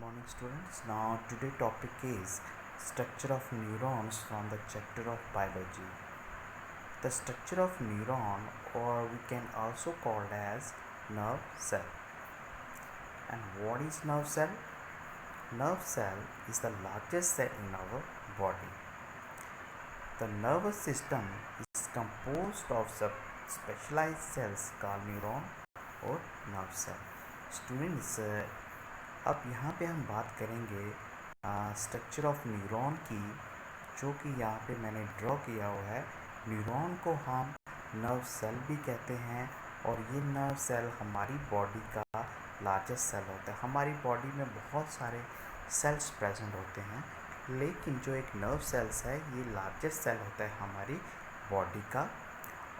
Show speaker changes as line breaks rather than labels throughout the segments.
Morning students. Now today topic is structure of neurons from the chapter of biology. The structure of neuron, or we can also call as nerve cell. And what is nerve cell? Nerve cell is the largest cell in our body. The nervous system is composed of specialized cells called neuron और nerve cell. Students, अब यहाँ पे हम बात करेंगे structure of neuron की, जो कि यहाँ पे मैंने ड्रॉ किया हुआ है। न्यूरॉन को हम नर्व सेल भी कहते हैं और ये नर्व सेल हमारी बॉडी का लार्जेस्ट सेल होता है। हमारी बॉडी में बहुत सारे सेल्स प्रेजेंट होते हैं, लेकिन जो एक नर्व सेल्स है ये लार्जेस्ट सेल होता है हमारी बॉडी का,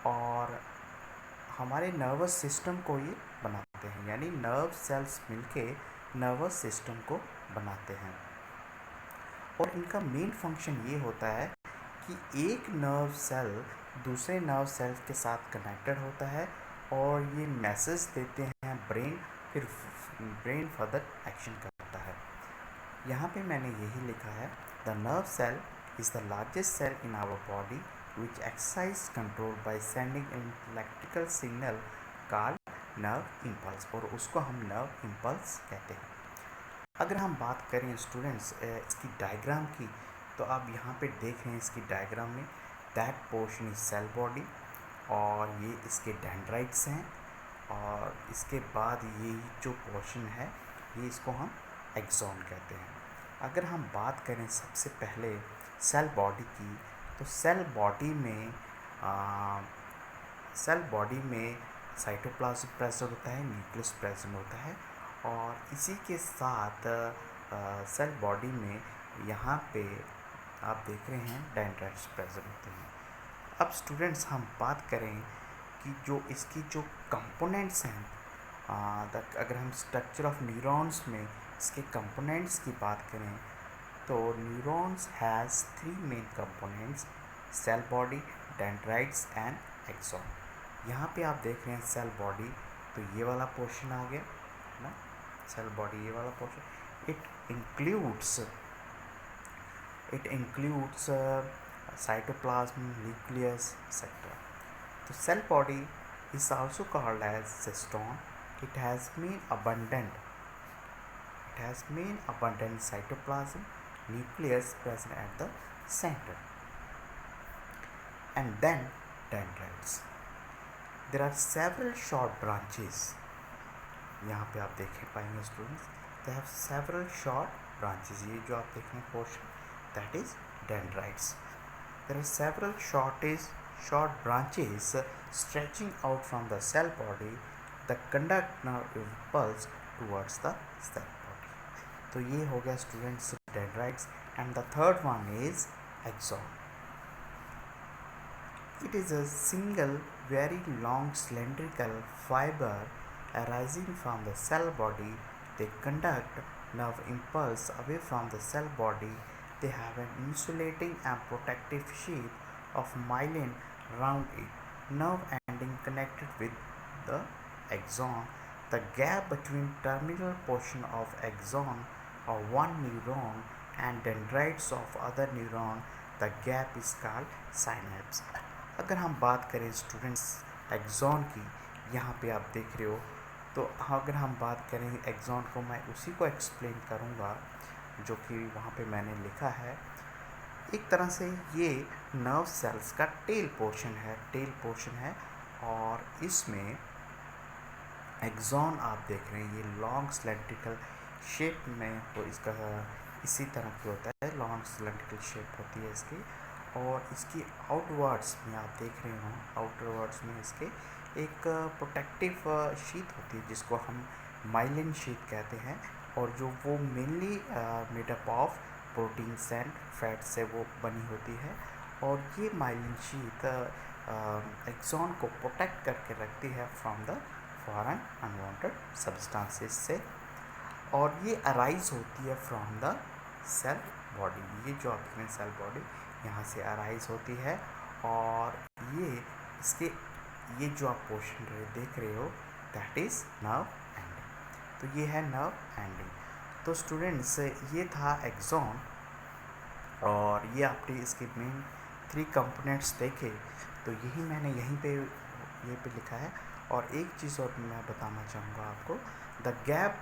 और हमारे नर्वस सिस्टम को ये बनाते हैं, यानी नर्व सेल्स मिलके नर्वस सिस्टम को बनाते हैं। और इनका मेन फंक्शन ये होता है कि एक नर्व सेल दूसरे नर्व सेल के साथ कनेक्टेड होता है और ये मैसेज देते हैं ब्रेन, फिर ब्रेन फर्दर एक्शन करता है। यहाँ पे मैंने यही लिखा है, the nerve cell is the largest cell in our body which exercise control by sending an electrical signal called nerve impulse, और उसको हम नर्व इम्पल्स कहते हैं। अगर हम बात करें स्टूडेंट्स इसकी डायग्राम की, तो आप यहाँ पे देख रहे हैं इसकी डायग्राम में that portion is cell body, और ये इसके डेंड्राइट्स हैं, और इसके बाद ये जो पोर्शन है ये इसको हम एक्सॉन कहते हैं। अगर हम बात करें सबसे पहले सेल बॉडी की, तो सेल बॉडी में साइटोप्लाज्म प्रेजेंट होता है, न्यूक्लियस प्रेजेंट होता है, और इसी के साथ सेल बॉडी में यहाँ पे आप देख रहे हैं डेंड्राइट्स प्रेजेंट होते हैं। अब स्टूडेंट्स हम बात करें कि जो इसकी जो कंपोनेंट्स हैं, अगर हम स्ट्रक्चर ऑफ न्यूरॉन्स में इसके कंपोनेंट्स की बात करें, तो neurons has 3 main components, cell body, dendrites and axon. यहाँ पे आप देख रहे हैं सेल बॉडी, तो ये वाला पोर्शन आ गया ना, सेल बॉडी ये वाला portion. It includes cytoplasm, nucleus etcetera. तो cell body is also called as cystone. It has main abundant cytoplasm, nucleus present at the center, and then dendrites. There are several short branches. यहाँ पे आप देख पाएंगे students, they have several short branches. ये जो आप देख रहे हैं portion, that is dendrites. There are several short branches stretching out from the cell body that conduct nerve impulse towards the cell body. तो ये हो गया students dendrites, and the third one is axon. It is a single very long cylindrical fiber arising from the cell body. They conduct nerve impulse away from the cell body. They have an insulating and protective sheath of myelin around it. Nerve ending connected with the axon. The gap between terminal portion of axon of one neuron and dendrites of other neuron, the gap is called synapse. अगर हम बात करें students axon की, यहाँ पे आप देख रहे हो, तो अगर हम बात करें एक्सॉन को, मैं उसी को एक्सप्लेन करूँगा जो कि वहाँ पे मैंने लिखा है। एक तरह से ये नर्व सेल्स का टेल पोर्शन है, और इसमें एक्सॉन आप देख रहे हैं ये लॉन्ग सिलेंड्रिकल शेप में, तो इसका इसी तरह की होता है, लॉन्ग सिलेंड्रिकल शेप होती है इसकी, और इसकी आउटवर्ड्स में आप देख रहे हो, आउटवर्ड्स में इसके एक प्रोटेक्टिव शीट होती है जिसको हम माइलिन शीट कहते हैं, और जो वो mainly made up of proteins and fat से वो बनी होती है, और ये माइलिन शीट एक्सॉन को प्रोटेक्ट करके रखती है from the foreign unwanted substances से, और ये अराइज होती है फ्रॉम द सेल बॉडी। ये जो आपकी सेल बॉडी यहाँ से अराइज होती है, और ये जो आप पोर्शन देख रहे हो, दैट इज़ नर्व एंडिंग। तो ये है नर्व एंडिंग। तो स्टूडेंट्स ये था एक्सॉन, और ये आपने इसके मेन 3 कंपोनेंट्स देखे, तो यही मैंने यहीं पे लिखा है। और एक चीज़ और मैं बताना चाहूँगा आपको, द गैप,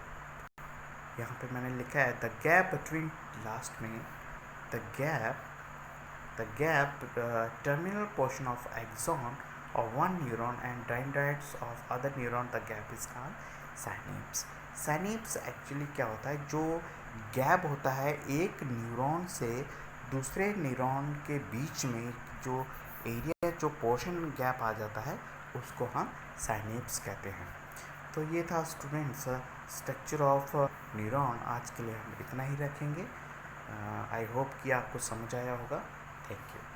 यहाँ पे मैंने लिखा है द गैप बिटवीन, लास्ट में the gap terminal portion of axon of one neuron and dendrites of other neuron, the gap is called synapse. synapse actually क्या होता है, जो गैप होता है एक न्यूरॉन से दूसरे न्यूरॉन के बीच में, जो एरिया, जो पोर्शन गैप आ जाता है, उसको हम साइनेप्स कहते हैं। तो ये था स्टूडेंट्स स्ट्रक्चर ऑफ न्यूरॉन। आज के लिए हम इतना ही रखेंगे। आई होप कि आपको समझ आया होगा। Thank you.